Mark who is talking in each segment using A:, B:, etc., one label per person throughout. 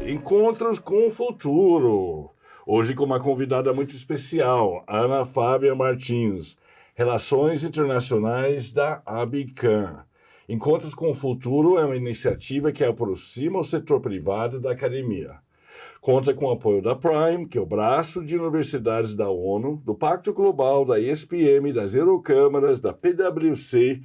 A: Encontros com o Futuro. Hoje com uma convidada muito especial, Ana Fábia Martins, Relações Internacionais da Abicam. Encontros com o Futuro é uma iniciativa que aproxima o setor privado da academia. Conta com o apoio da Prime, que é o braço de universidades da ONU, do Pacto Global, da ESPM, das Eurocâmaras, da PwC,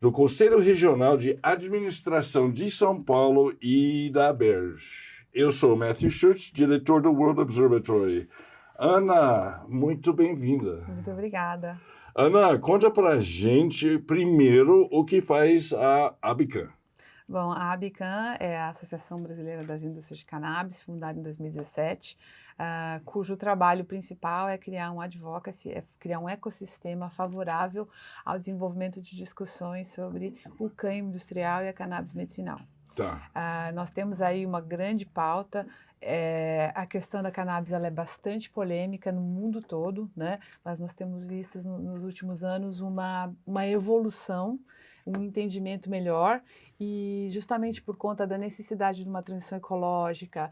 A: do Conselho Regional de Administração de São Paulo e da ABERJ. Eu sou Matthew Schutz, diretor do World Observatory. Ana, muito bem-vinda.
B: Muito obrigada.
A: Ana, conta pra gente primeiro o que faz a Abicam.
B: Bom, a Abicam é a Associação Brasileira das Indústrias de Cannabis, fundada em 2017, cujo trabalho principal é criar um advocacy, criar um ecossistema favorável ao desenvolvimento de discussões sobre o cânhamo industrial e a cannabis medicinal.
A: Tá.
B: Nós temos aí uma grande pauta. A questão da cannabis ela é bastante polêmica no mundo todo, né? Mas nós temos visto nos últimos anos uma evolução, um entendimento melhor, e justamente por conta da necessidade de uma transição ecológica,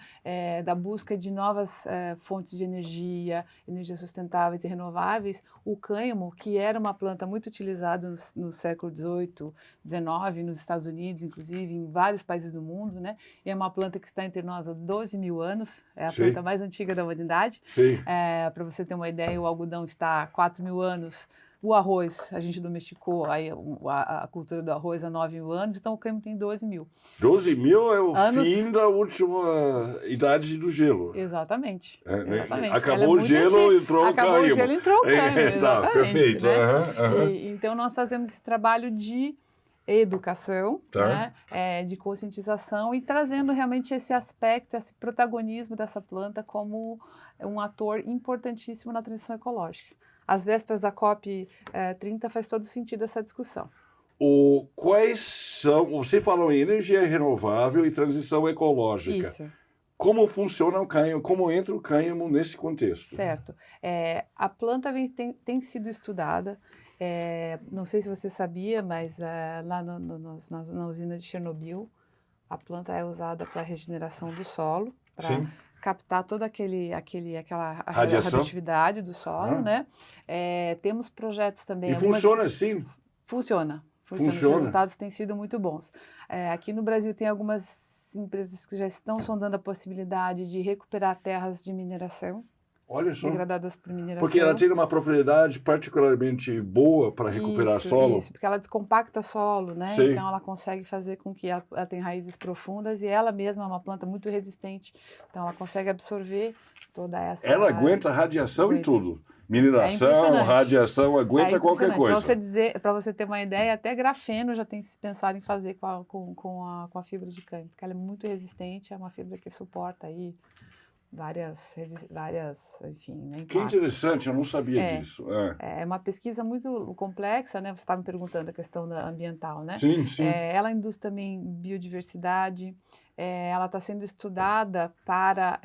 B: da busca de novas fontes de energias sustentáveis e renováveis, o cânhamo, que era uma planta muito utilizada no século XVIII, XIX, nos Estados Unidos, inclusive, em vários países do mundo, né? E é uma planta que está entre nós há 12 mil anos, é a
A: Sim.
B: planta mais antiga da humanidade.
A: Sim.
B: Para você ter uma ideia, o algodão está há 4 mil anos, o arroz, a gente domesticou aí a cultura do arroz há 9 mil anos, então o cânhamo tem 12 mil.
A: 12 mil é o
B: Anos...
A: fim da última idade do gelo.
B: Exatamente.
A: Né?
B: Exatamente.
A: Acabou o gelo, entrou o cânhamo.
B: Acabou o gelo, entrou o cânhamo.
A: Tá, perfeito.
B: Né? Então nós fazemos esse trabalho de educação,
A: tá,
B: né, de conscientização e trazendo realmente esse aspecto, esse protagonismo dessa planta como um ator importantíssimo na transição ecológica. Às vésperas da COP30 faz todo sentido essa discussão.
A: Quais são, você falou em energia renovável e transição ecológica.
B: Isso.
A: Como funciona o cânhamo, como entra o cânhamo nesse contexto?
B: Certo. A planta tem sido estudada. Não sei se você sabia, mas lá na usina de Chernobyl, a planta é usada para a regeneração do solo, para captar toda aquela radioatividade do solo, né? Temos projetos também.
A: E funciona assim?
B: Funciona. Os resultados têm sido muito bons. Aqui no Brasil tem algumas empresas que já estão sondando a possibilidade de recuperar terras de mineração.
A: Olha só.
B: Degradadas por mineração.
A: Porque ela tem uma propriedade particularmente boa para recuperar solo.
B: Isso, porque ela descompacta solo, né?
A: Sim.
B: Então ela consegue fazer com que ela tenha raízes profundas e ela mesma é uma planta muito resistente. Então ela consegue absorver toda essa...
A: Ela aguenta radiação e tudo. Mineração, radiação, aguenta qualquer coisa.
B: Para você ter uma ideia, até grafeno já tem se pensado em fazer com a fibra de cânhamo, porque ela é muito resistente, é uma fibra que suporta aí várias, enfim, né,
A: que interessante, eu não sabia disso.
B: É uma pesquisa muito complexa, né? Você estava me perguntando a questão ambiental, né?
A: Sim, sim.
B: Ela induz também biodiversidade, ela está sendo estudada para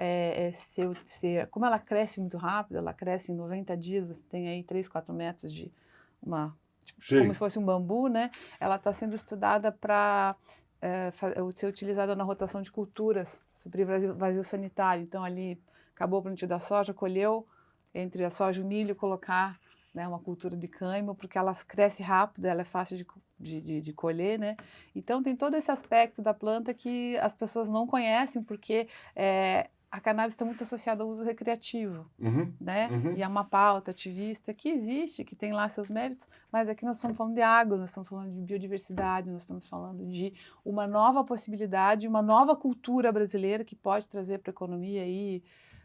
B: como ela cresce muito rápido, ela cresce em 90 dias, você tem aí 3, 4 metros de como se fosse um bambu, né? Ela está sendo estudada para ser utilizada na rotação de culturas, suprir vazio sanitário. Então, ali, acabou o plantio da soja, colheu, entre a soja e o milho, colocar, né, uma cultura de cânhamo, porque ela cresce rápido, ela é fácil de colher, né? Então, tem todo esse aspecto da planta que as pessoas não conhecem, porque a cannabis está muito associada ao uso recreativo, né? E é uma pauta ativista que existe, que tem lá seus méritos, mas aqui nós estamos falando de água, nós estamos falando de biodiversidade, nós estamos falando de uma nova possibilidade, uma nova cultura brasileira que pode trazer para a economia aí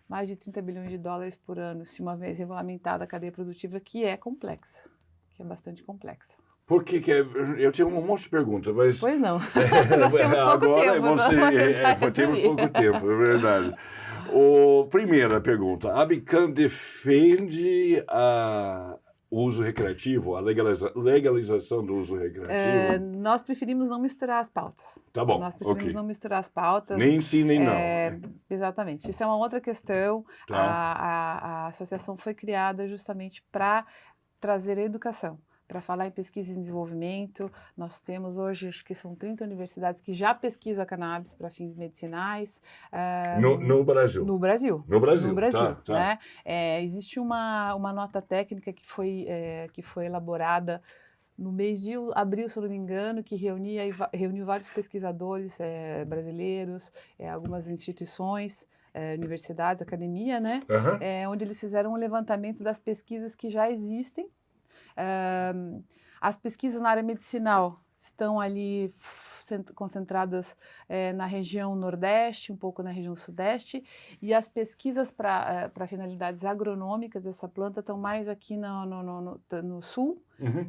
B: mais de 30 bilhões de dólares por ano, se uma vez regulamentada a cadeia produtiva, que é complexa, que é bastante complexa.
A: Por que eu tinha um monte de perguntas, mas...
B: Pois não, nós temos pouco tempo.
A: Temos pouco tempo, é verdade. Primeira pergunta, a Abicam defende o uso recreativo, a legalização do uso recreativo?
B: Nós preferimos não misturar as pautas.
A: Tá bom,
B: nós preferimos não misturar as pautas.
A: Nem sim, nem não.
B: Exatamente, isso é uma outra questão.
A: Tá.
B: A associação foi criada justamente para trazer educação, Para falar em pesquisa e desenvolvimento, nós temos hoje, acho que são 30 universidades que já pesquisam a cannabis para fins medicinais.
A: No Brasil?
B: No Brasil.
A: No Brasil,
B: No Brasil,
A: tá.
B: né? Existe uma nota técnica que foi elaborada no mês de abril, se eu não me engano, que reuniu vários pesquisadores brasileiros, algumas instituições, universidades, academia, né? Onde eles fizeram um levantamento das pesquisas que já existem. As pesquisas na área medicinal estão ali concentradas na região Nordeste, um pouco na região Sudeste, e as pesquisas para finalidades agronômicas dessa planta estão mais aqui no Sul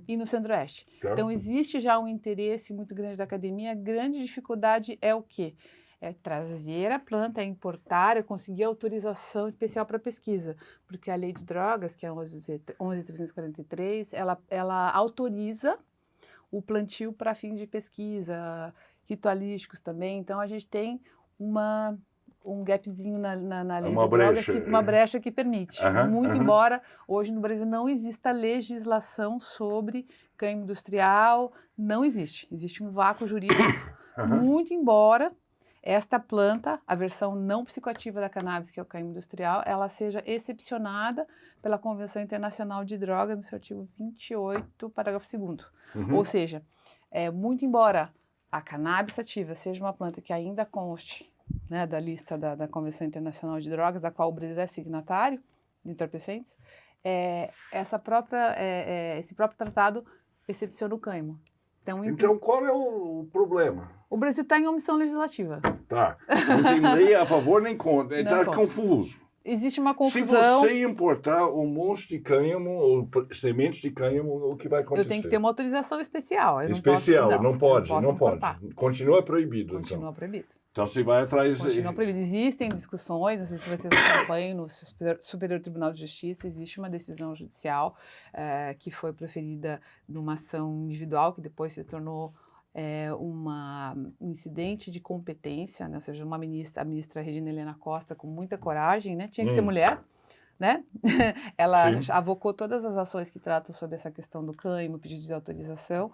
B: e no Centro-Oeste. Então, existe já um interesse muito grande da academia. A grande dificuldade é o quê? É trazer a planta, é importar, é conseguir autorização especial para pesquisa, porque a lei de drogas, que é a 11.343, ela autoriza o plantio para fins de pesquisa, ritualísticos também. Então, a gente tem um gapzinho na lei de drogas, uma brecha que permite. Muito embora hoje no Brasil não exista legislação sobre cânhamo industrial, não existe. Existe um vácuo jurídico, muito embora esta planta, a versão não psicoativa da cannabis, que é o cânhamo industrial, ela seja excepcionada pela Convenção Internacional de Drogas, no seu artigo 28, parágrafo 2º. Ou seja, muito embora a cannabis ativa seja uma planta que ainda conste, né, da lista da Convenção Internacional de Drogas, da qual o Brasil é signatário, de entorpecentes, esse próprio tratado excepciona o cânhamo.
A: Então, qual é o problema?
B: O Brasil está em omissão legislativa.
A: Tá. Não tem lei a favor nem contra. Está confuso.
B: Existe uma confusão.
A: Se você importar um monte de cânhamo ou sementes de cânhamo, o que vai acontecer?
B: Eu tenho que ter uma autorização especial.
A: Não pode. Continua proibido.
B: Continua proibido.
A: Então, você vai atrás...
B: Continua proibido. Existem discussões, não sei se vocês acompanham, no Superior Tribunal de Justiça, existe uma decisão judicial que foi proferida numa ação individual, que depois se tornou um incidente de competência, né? Ou seja, a ministra Regina Helena Costa, com muita coragem, né? Tinha que ser mulher, né? Ela avocou todas as ações que tratam sobre essa questão do cânhamo, pedido de autorização,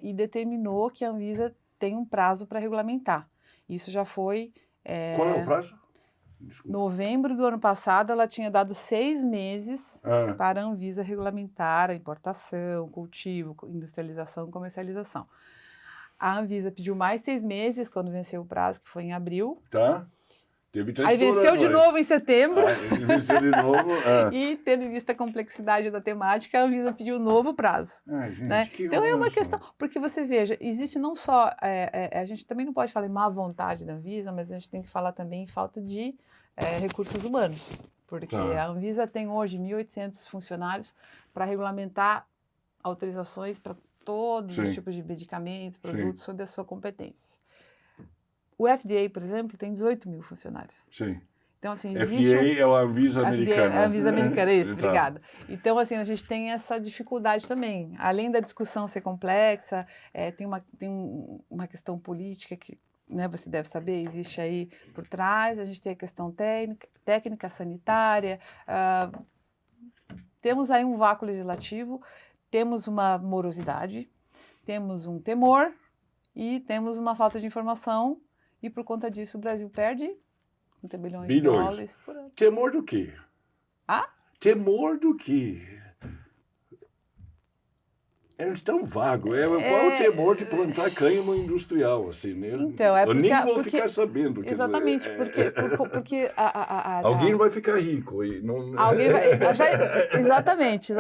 B: e determinou que a Anvisa tem um prazo para regulamentar. Isso já foi...
A: Qual é o prazo?
B: Desculpa. Novembro do ano passado, ela tinha dado 6 meses para a Anvisa regulamentar a importação, cultivo, industrialização e comercialização. A Anvisa pediu mais 6 meses quando venceu o prazo, que foi em abril.
A: Tá.
B: Aí venceu de novo em setembro.
A: Venceu de novo.
B: E, tendo em vista a complexidade da temática, a Anvisa pediu um novo prazo.
A: Gente,
B: né? Então, é uma questão... Porque você veja, existe não só... a gente também não pode falar em má vontade da Anvisa, mas a gente tem que falar também em falta de recursos humanos. Porque a Anvisa tem hoje 1.800 funcionários para regulamentar autorizações para todos os tipos de medicamentos, produtos, sob a sua competência. O FDA, por exemplo, tem 18 mil funcionários.
A: Sim.
B: Então, assim,
A: FDA é a Anvisa americana.
B: A Anvisa americana, isso, obrigada. Então, assim, a gente tem essa dificuldade também. Além da discussão ser complexa, tem uma questão política que, né, você deve saber, existe aí por trás. A gente tem a questão técnica sanitária. Temos aí um vácuo legislativo, temos uma morosidade, temos um temor e temos uma falta de informação. E por conta disso o Brasil perde 30 bilhões de dólares por ano.
A: Temor do quê? Temor do quê? É tão vago. Qual é o temor de plantar cânhamo industrial? Assim, né?
B: Então,
A: eu nem vou ficar sabendo.
B: Exatamente, porque
A: alguém vai ficar rico. E não...
B: Alguém vai... Exatamente.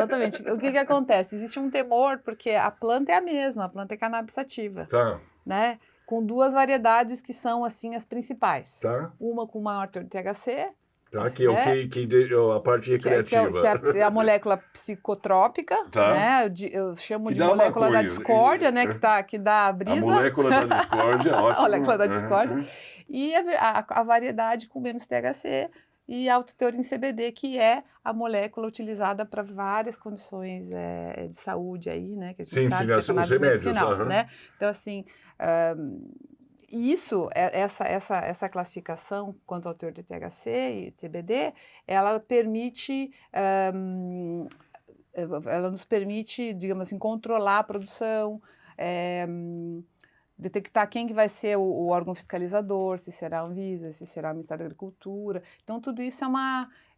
B: O que acontece? Existe um temor, porque a planta é a mesma, a planta é cannabis sativa.
A: Tá.
B: Né? Com 2 variedades que são, assim, as principais.
A: Tá.
B: Uma com maior teor de THC.
A: Tá, que é a parte recreativa.
B: Que é a molécula psicotrópica, né? Eu chamo de molécula da discórdia, né? Que dá a brisa.
A: A molécula da discórdia, ótimo.
B: A molécula da discórdia. E a variedade com menos THC e alto teor em CBD, que é a molécula utilizada para várias condições de saúde aí, né? Que a gente sabe que é cannabis medicinal, né? Então, assim... Isso, essa classificação quanto ao teor de THC e CBD, ela permite ela nos permite, digamos assim, controlar a produção, detectar quem que vai ser o órgão fiscalizador, se será a Anvisa, se será o Ministério da Agricultura. Então, tudo isso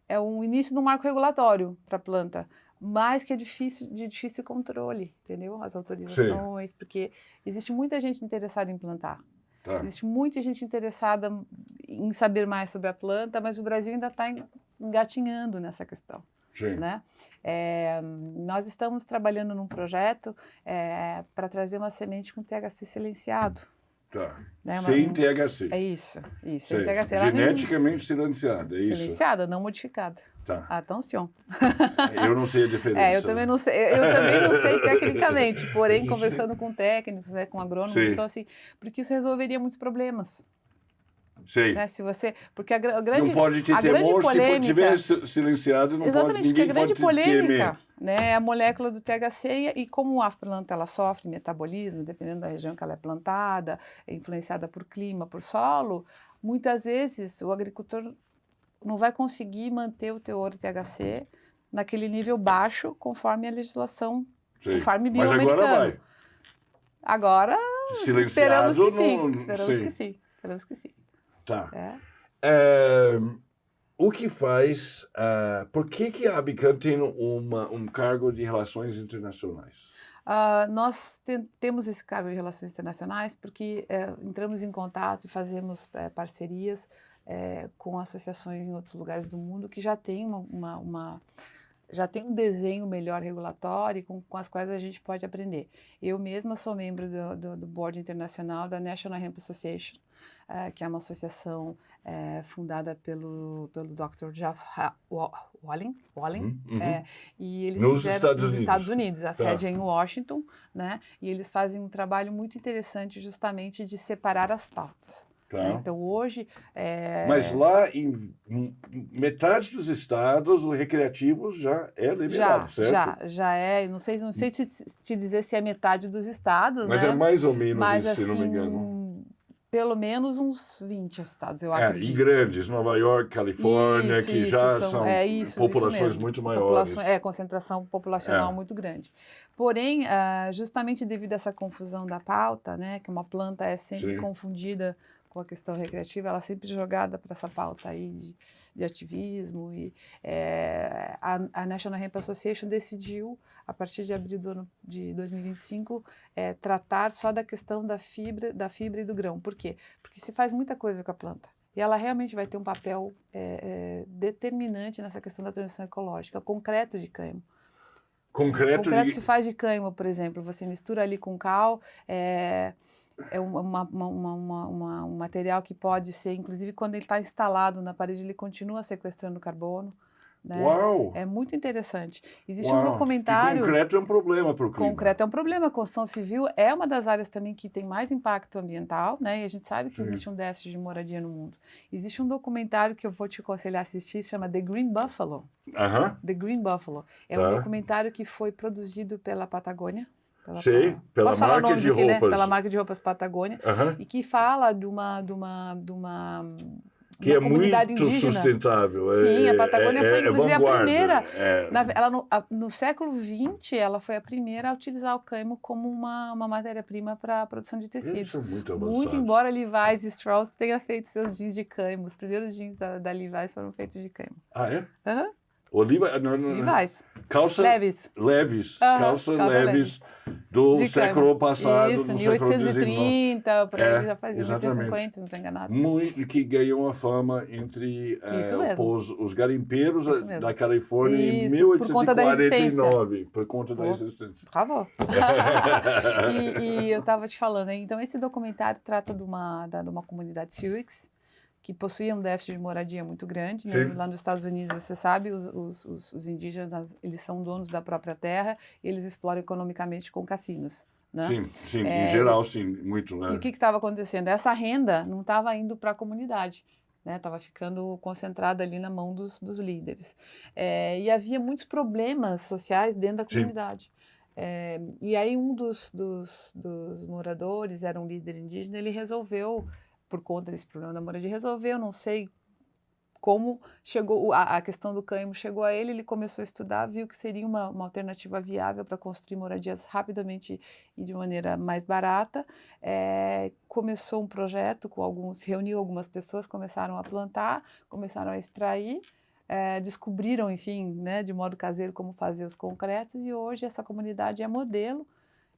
B: é um início de um marco regulatório para a planta, mas que é de difícil controle, entendeu? As autorizações, porque existe muita gente interessada em plantar.
A: Tá.
B: Existe muita gente interessada em saber mais sobre a planta, mas o Brasil ainda está engatinhando nessa questão.
A: Sim.
B: Né? Nós estamos trabalhando num projeto para trazer uma semente com THC silenciado.
A: Tá.
B: Né?
A: Sem THC.
B: É isso.
A: Sei.
B: THC.
A: Geneticamente silenciada, é isso?
B: Silenciada, não modificada.
A: Tá.
B: Atenção.
A: Eu não sei a diferença.
B: Eu também não sei. Eu também não sei tecnicamente, porém, conversando com técnicos, né, com agrônomos,
A: Sim.
B: então assim, porque isso resolveria muitos problemas.
A: Sei.
B: Né? Se você, porque a grande
A: não pode ter
B: a
A: temor
B: grande polêmica,
A: se tiver silenciado, não
B: exatamente,
A: pode,
B: porque a
A: ninguém
B: grande
A: pode
B: polêmica,
A: temer.
B: né, é a molécula do THC e como a planta ela sofre metabolismo, dependendo da região que ela é plantada, é influenciada por clima, por solo, muitas vezes o agricultor não vai conseguir manter o teor de THC naquele nível baixo, conforme a legislação,
A: Sei.
B: conforme
A: Mas agora
B: bioamericano.
A: vai.
B: Agora,
A: Silenciado,
B: esperamos que sim.
A: não
B: Esperamos
A: sei.
B: que sim. Esperamos que sim.
A: Tá.
B: É.
A: O que faz... por que a Abican tem um cargo de relações internacionais?
B: Nós temos esse cargo de relações internacionais porque entramos em contato e fazemos parcerias com associações em outros lugares do mundo que já têm já tem um desenho melhor regulatório com as quais a gente pode aprender. Eu mesma sou membro do Board Internacional da National Hemp Association, que é uma associação fundada pelo Dr. Jeff Walling, e eles
A: Nos
B: fizeram
A: Estados
B: nos
A: Unidos.
B: Estados Unidos, a
A: Tá.
B: sede é em Washington, né? E eles fazem um trabalho muito interessante justamente de separar as pautas.
A: Tá.
B: Né? Então hoje...
A: Mas lá em metade dos estados, o recreativo já é liberado, certo?
B: Já é. Não sei te dizer se é metade dos estados,
A: Mas
B: né?
A: é mais ou menos
B: Mas,
A: isso, se não me
B: assim,
A: engano.
B: pelo menos uns 20 estados, eu acredito.
A: Em grandes, Nova York, Califórnia, que já são populações
B: mesmo.
A: muito maiores.
B: Concentração populacional muito grande. Porém, justamente devido a essa confusão da pauta, né, que uma planta é sempre confundida com a questão recreativa, ela é sempre jogada para essa pauta aí de ativismo. E a National Hemp Association decidiu, a partir de abril do ano de 2025, tratar só da questão da fibra e do grão. Por quê? Porque se faz muita coisa com a planta. E ela realmente vai ter um papel determinante nessa questão da transição ecológica, concreto de cânhamo. Concreto se faz de cânhamo, por exemplo. Você mistura ali com cal, um material que pode ser, inclusive quando ele está instalado na parede, ele continua sequestrando carbono. Né?
A: Uau!
B: É muito interessante. Existe um documentário...
A: E concreto é um problema para o clima.
B: Concreto é um problema. A construção civil é uma das áreas também que tem mais impacto ambiental, né? E a gente sabe que existe um déficit de moradia no mundo. Existe um documentário que eu vou te aconselhar a assistir, se chama The Green Buffalo. The Green Buffalo. É um documentário que foi produzido pela Patagônia.
A: Pela marca de roupas.
B: Né? Pela marca de roupas Patagônia. E que fala de uma
A: que é
B: comunidade
A: muito
B: indígena.
A: Sustentável.
B: Sim, a Patagônia foi inclusive a primeira. No século XX, ela foi a primeira a utilizar o cânhamo como uma matéria-prima para a produção de tecidos.
A: Isso é muito avançado.
B: Muito embora Levi's e Strauss tenha feito seus jeans de cânhamo. Os primeiros jeans da Levi's foram feitos de cânhamo.
A: Ah, é?
B: Levi's.
A: Calça Levi's. Calça Levi's do século passado,
B: Isso,
A: no
B: 1830, por aí já fazia 1850, não estou enganado.
A: Muito que ganhou uma fama entre os garimpeiros da Califórnia em 1849, por conta da resistência.
B: Bravo! E eu estava te falando, então esse documentário trata de uma comunidade Sioux, que possuía um déficit de moradia muito grande. Né? Lá nos Estados Unidos, você sabe, os indígenas, eles são donos da própria terra e eles exploram economicamente com cassinos. Né?
A: Sim, em geral, sim, muito. Né?
B: E o que estava acontecendo? Essa renda não estava indo para a comunidade. Estava ficando concentrada ali na mão dos líderes. E havia muitos problemas sociais dentro da comunidade. E aí um dos moradores, era um líder indígena, ele resolveu, por conta desse problema da moradia, não sei como chegou a questão do cânhamo chegou a ele, ele começou a estudar, viu que seria uma alternativa viável para construir moradias rapidamente e de maneira mais barata. Começou um projeto reuniu algumas pessoas, começaram a plantar, começaram a extrair, descobriram, enfim, né, de modo caseiro como fazer os concretos, e hoje essa comunidade é modelo.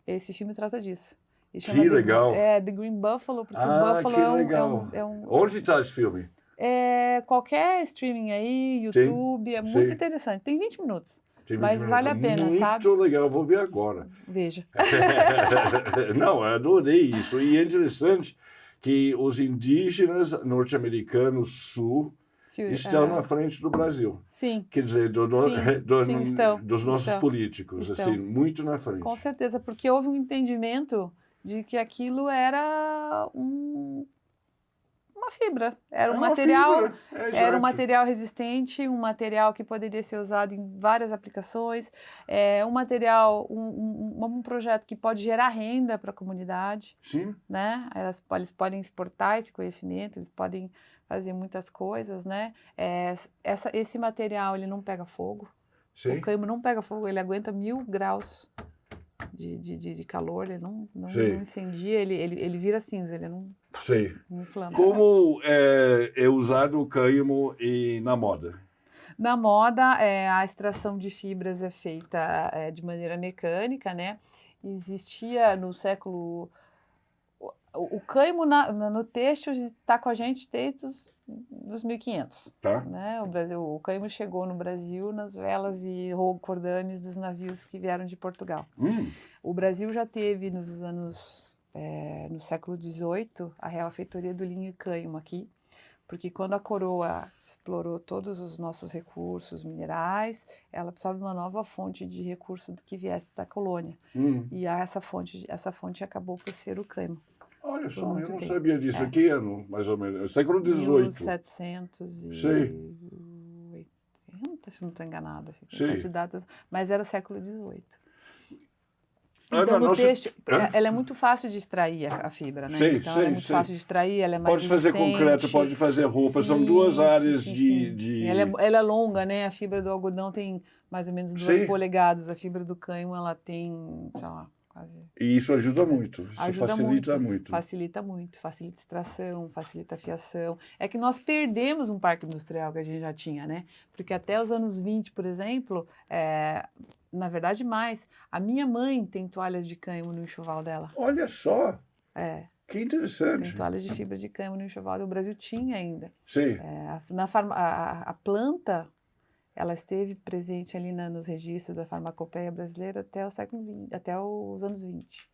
B: Esse filme trata disso. E chama
A: Que legal.
B: The Green Buffalo, porque o Buffalo
A: que legal. Onde está esse filme?
B: Qualquer streaming aí,
A: Sim,
B: YouTube, é muito
A: sim.
B: interessante. Tem 20 minutos,
A: Tem 20
B: mas vale a
A: minutos.
B: pena, sabe?
A: Muito legal, vou ver agora.
B: Veja.
A: Não, adorei isso. E é interessante que os indígenas norte-americanos sul estão na frente do Brasil.
B: Sim.
A: Quer dizer,
B: Sim, estão,
A: dos nossos políticos,
B: estão.
A: assim, muito na frente.
B: Com certeza, porque houve um entendimento de que aquilo era uma fibra, era um material, era um material resistente, um material que poderia ser usado em várias aplicações, um material, um projeto que pode gerar renda para a comunidade.
A: Sim.
B: Né? Eles podem exportar esse conhecimento, eles podem fazer muitas coisas, né? Esse material, ele não pega fogo.
A: Sim.
B: O cânhamo não pega fogo, ele aguenta 1000 graus de calor, ele não incendia, ele vira cinza, ele não inflama.
A: Como é usado o cânhamo na moda? Na
B: moda, a extração de fibras é feita de maneira mecânica, né? Existia no século... O cânhamo no têxtil está com a gente desde os 1500.
A: Tá.
B: Né? O cânhamo chegou no Brasil nas velas e cordames dos navios que vieram de Portugal. O Brasil já teve no século XVIII a Real Feitoria do Linho e Cânhamo aqui, porque quando a coroa explorou todos os nossos recursos minerais, ela precisava de uma nova fonte de recurso que viesse da colônia. E essa fonte acabou por ser o cânhamo.
A: Olha só, eu não sabia disso. Que ano, mais ou menos? Século XVIII.
B: 1780, se não estou enganada, assim, de datas, mas era século XVIII. Então, no têxtil, ela é muito fácil de extrair a fibra, né? Então, ela é muito fácil de extrair, ela é mais resistente.
A: Pode fazer concreto, pode fazer roupa, são duas áreas de...
B: Ela é longa, né? A fibra do algodão tem mais ou menos 2 polegadas, a fibra do cânhamo, ela tem, sei lá, quase...
A: E isso ajuda muito, facilita muito.
B: Facilita muito, facilita extração, facilita a fiação. É que nós perdemos um parque industrial que a gente já tinha, né? Porque até os anos 20, por exemplo, na verdade mais, a minha mãe tem toalhas de cânhamo no enxoval dela.
A: Olha só! Que interessante.
B: Tem toalhas de fibra de cânhamo no enxoval, o Brasil tinha ainda.
A: Sim.
B: A planta... Ela esteve presente ali nos registros da farmacopeia brasileira até o século XX, até os anos 20.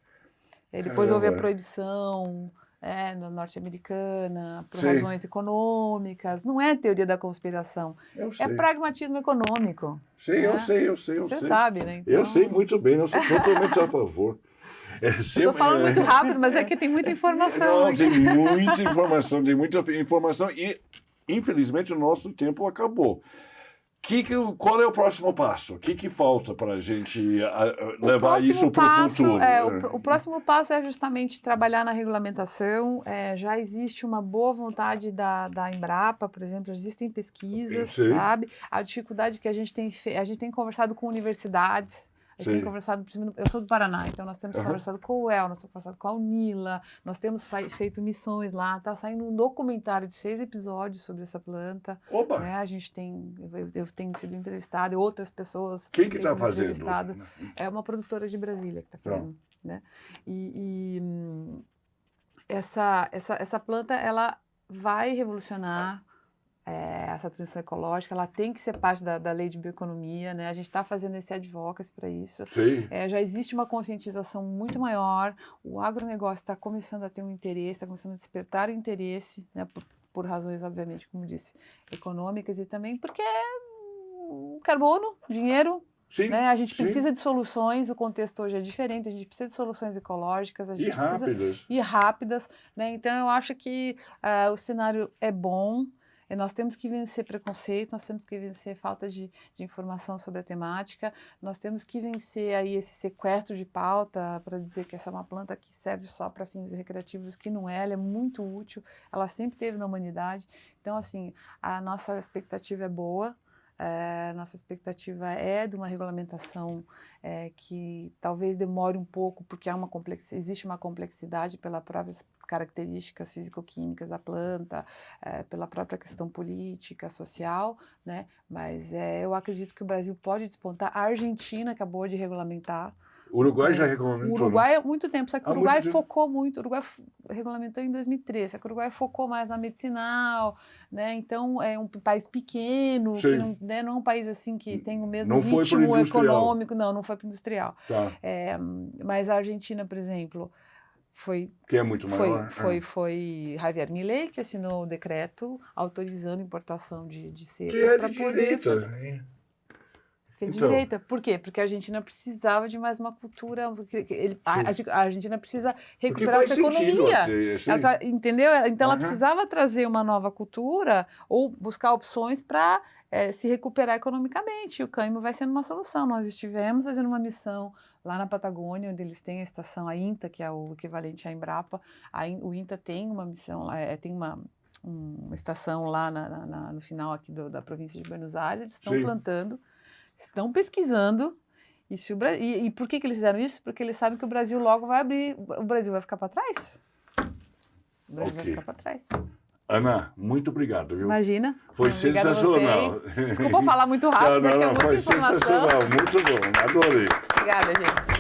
B: E depois houve a proibição norte-americana, por razões econômicas. Não é teoria da conspiração, é pragmatismo econômico.
A: Sim, eu sei.
B: Você sabe, né? Então...
A: Eu sei muito bem, eu sou totalmente a favor.
B: Estou falando muito rápido, mas é que tem muita informação.
A: Não, tem muita informação, e infelizmente o nosso tempo acabou. Qual é o próximo passo? O que falta para a gente levar isso para o futuro?
B: O próximo passo é justamente trabalhar na regulamentação. Já existe uma boa vontade da Embrapa, por exemplo, existem pesquisas, sabe? A dificuldade que a gente tem conversado com universidades. A gente tem conversado, eu sou do Paraná, então nós temos conversado com o UEL, nós temos conversado com a UNILA, nós temos feito missões lá, está saindo um documentário de 6 episódios sobre essa planta.
A: Opa!
B: Né? Eu tenho sido entrevistada e outras pessoas
A: Quem que está fazendo?
B: É uma produtora de Brasília que está fazendo. Né? Essa planta, ela vai revolucionar essa transição ecológica, ela tem que ser parte da lei de bioeconomia, né? A gente está fazendo esse advocacy para isso. Já existe uma conscientização muito maior, o agronegócio está começando a ter um interesse, está começando a despertar interesse, né? Por razões, obviamente, como disse, econômicas e também porque carbono, dinheiro, né? A gente precisa de soluções, o contexto hoje é diferente, a gente precisa de soluções ecológicas, rápidas, né? Então, eu acho que o cenário é bom. Nós temos que vencer preconceito, nós temos que vencer falta de informação sobre a temática, nós temos que vencer aí esse sequestro de pauta para dizer que essa é uma planta que serve só para fins recreativos, que não é, ela é muito útil, ela sempre teve na humanidade. Então, assim, a nossa expectativa é boa. Nossa expectativa é de uma regulamentação que talvez demore um pouco, porque existe uma complexidade pelas próprias características físico-químicas da planta, pela própria questão política, social, né? Mas eu acredito que o Brasil pode despontar. A Argentina acabou de regulamentar.
A: O Uruguai já regulamentou,
B: o Uruguai há muito tempo, só que o Uruguai
A: muito
B: focou muito, o Uruguai regulamentou em 2013, só que o Uruguai focou mais na medicinal, né? Então é um país pequeno, que não, né, não é um país assim que tem o mesmo ritmo econômico, não foi para o industrial.
A: Tá.
B: Mas a Argentina, por exemplo,
A: que é muito maior.
B: Foi Javier Milei que assinou o decreto autorizando a importação de cepas para poder fazer. Que é de direita. Por quê? Porque a Argentina precisava de mais uma cultura. A Argentina precisa recuperar sua economia. Entendeu? Então, ela precisava trazer uma nova cultura ou buscar opções para se recuperar economicamente. E o cânhamo vai sendo uma solução. Nós estivemos fazendo uma missão lá na Patagônia, onde eles têm a estação, a INTA, que é o equivalente à Embrapa. O INTA tem uma missão, tem uma estação lá no final aqui da província de Buenos Aires. Eles estão plantando. Estão pesquisando, e por que eles fizeram isso? Porque eles sabem que o Brasil logo vai abrir, o Brasil vai ficar para trás. O Brasil vai ficar para trás.
A: Ana, muito obrigado, viu?
B: Imagina.
A: Foi sensacional.
B: Desculpa falar muito rápido, é muita informação.
A: Foi sensacional, muito bom, adorei.
B: Obrigada, gente.